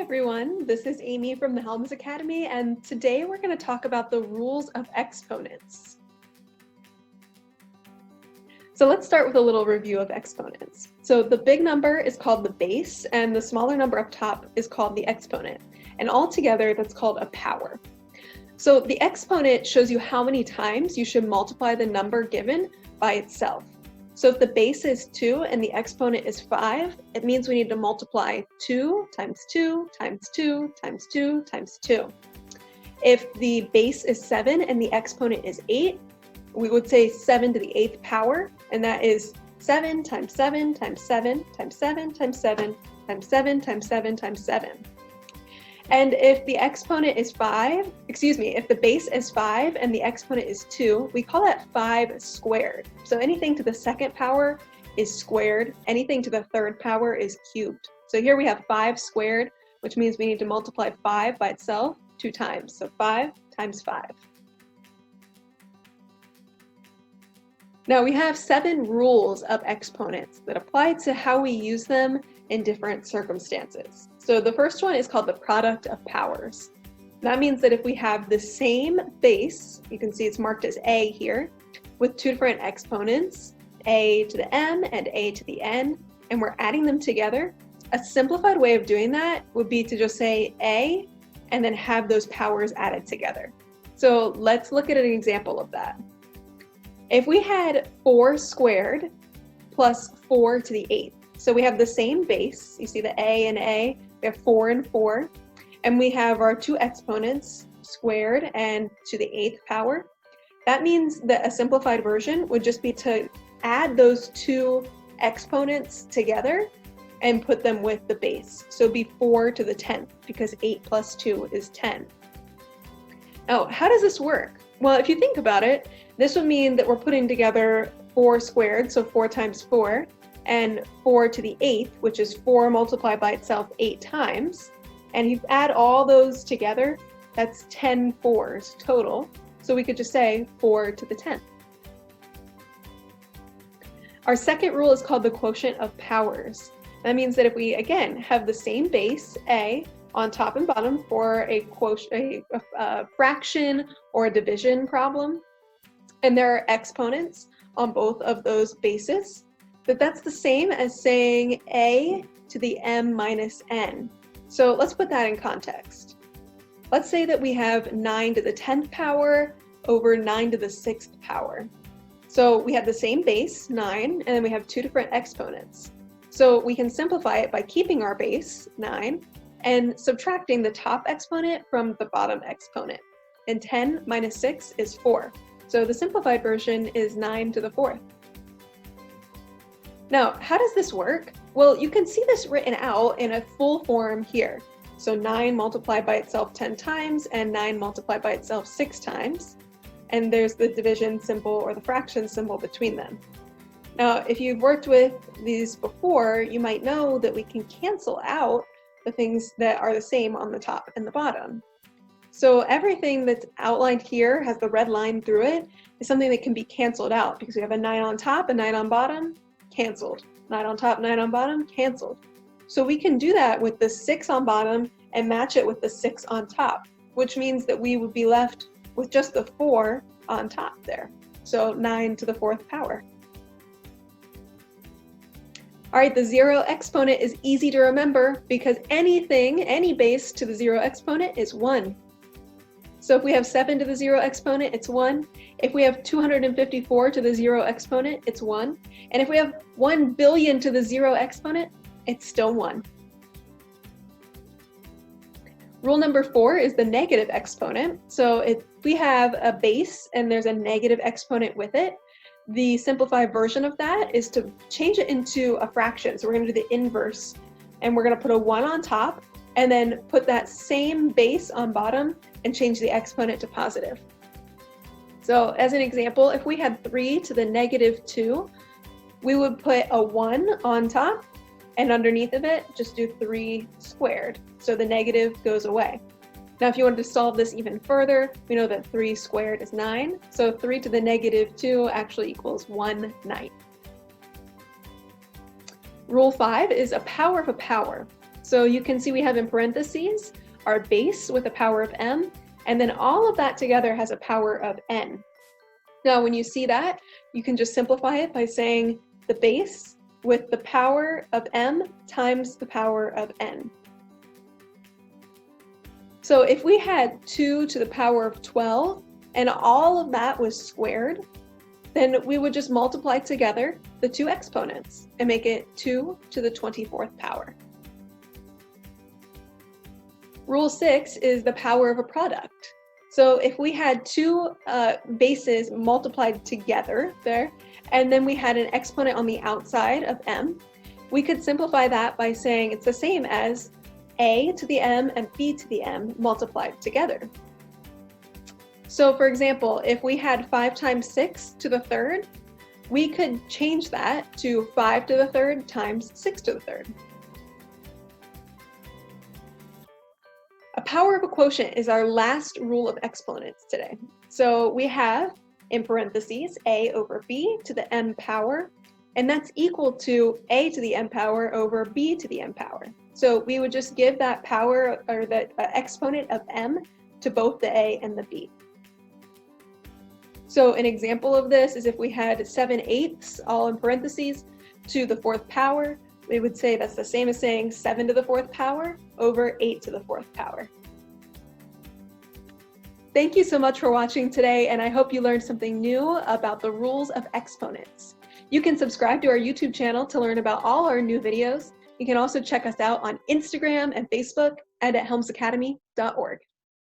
everyone, this is Amy from the Helms Academy, and today we're going to talk about the rules of exponents. So let's start with a little review of exponents. So the big number is called the base, and the smaller number up top is called the exponent. And all together, that's called a power. So the exponent shows you how many times you should multiply the number given by itself. So if the base is 2 and the exponent is 5, it means we need to multiply 2 times 2 times 2 times 2 times 2. If the base is 7 and the exponent is 8, we would say 7 to the 8th power, and that is 7 times 7 times 7 times 7 times 7 times 7 times 7 times 7. And if the exponent is if the base is 5 and the exponent is 2, we call that 5 squared. So anything to the second power is squared, anything to the third power is cubed. So here we have 5 squared, which means we need to multiply 5 by itself 2 times. So 5 times 5. Now we have 7 rules of exponents that apply to how we use them in different circumstances. So the first one is called the product of powers. That means that if we have the same base, you can see it's marked as a here, with 2 different exponents, a to the m and a to the n, and we're adding them together, a simplified way of doing that would be to just say a and then have those powers added together. So let's look at an example of that. If we had 4 squared plus 4 to the 8th, so we have the same base, you see the a and a, we have 4 and 4, and we have our 2 exponents, squared and to the 8th power. That means that a simplified version would just be to add those 2 exponents together and put them with the base. So it'd be 4 to the 10th, because 8 plus 2 is 10. Now, how does this work? Well, if you think about it, this would mean that we're putting together 4 squared, so 4 times 4, and 4 to the 8th, which is 4 multiplied by itself 8 times. And if you add all those together, that's 10 4s total. So we could just say 4 to the 10th. Our second rule is called the quotient of powers. That means that if we, again, have the same base, a, on top and bottom for a fraction or a division problem, and there are exponents on both of those bases, that's the same as saying a to the m minus n. So let's put that in context. Let's say that we have 9 to the 10th power over 9 to the 6th power. So we have the same base, 9, and then we have 2 different exponents. So we can simplify it by keeping our base, 9, and subtracting the top exponent from the bottom exponent. And 10 minus 6 is 4. So the simplified version is 9 to the 4th. Now, how does this work? Well, you can see this written out in a full form here. So 9 multiplied by itself 10 times and 9 multiplied by itself 6 times. And there's the division symbol or the fraction symbol between them. Now, if you've worked with these before, you might know that we can cancel out the things that are the same on the top and the bottom. So everything that's outlined here has the red line through it is something that can be canceled out because we have a 9 on top, a 9 on bottom, canceled. 9 on top, 9 on bottom, canceled. So we can do that with the 6 on bottom and match it with the 6 on top, which means that we would be left with just the 4 on top there. So 9 to the 4th power. All right, the 0 exponent is easy to remember because any base to the 0 exponent is 1. So if we have 7 to the 0 exponent, it's 1. If we have 254 to the 0 exponent, it's 1. And if we have 1 billion to the 0 exponent, it's still 1. Rule number 4 is the negative exponent. So if we have a base and there's a negative exponent with it, the simplified version of that is to change it into a fraction. So we're going to do the inverse, and we're going to put a 1 on top and then put that same base on bottom and change the exponent to positive. So as an example, if we had 3 to the negative 2, we would put a 1 on top, and underneath of it, just do 3 squared. So the negative goes away. Now, if you wanted to solve this even further, we know that 3 squared is 9. So 3 to the negative 2 actually equals 1/9. Rule 5 is a power of a power. So you can see we have in parentheses our base with a power of m, and then all of that together has a power of n. Now, when you see that, you can just simplify it by saying the base with the power of m times the power of n. So if we had 2 to the power of 12 and all of that was squared, then we would just multiply together the two exponents and make it 2 to the 24th power. Rule 6 is the power of a product. So if we had two bases multiplied together there, and then we had an exponent on the outside of m, we could simplify that by saying it's the same as a to the m and b to the m multiplied together. So for example, if we had 5 times 6 to the third, we could change that to 5 to the third times 6 to the third. A power of a quotient is our last rule of exponents today. So we have, in parentheses, a over b to the m power, and that's equal to a to the m power over b to the m power. So we would just give that power, or the exponent of m, to both the a and the b. So an example of this is if we had 7/8, all in parentheses, to the 4th power, we would say that's the same as saying 7 to the 4th power over 8 to the 4th power. Thank you so much for watching today, and I hope you learned something new about the rules of exponents. You can subscribe to our YouTube channel to learn about all our new videos. You can also check us out on Instagram and Facebook and at helmsacademy.org.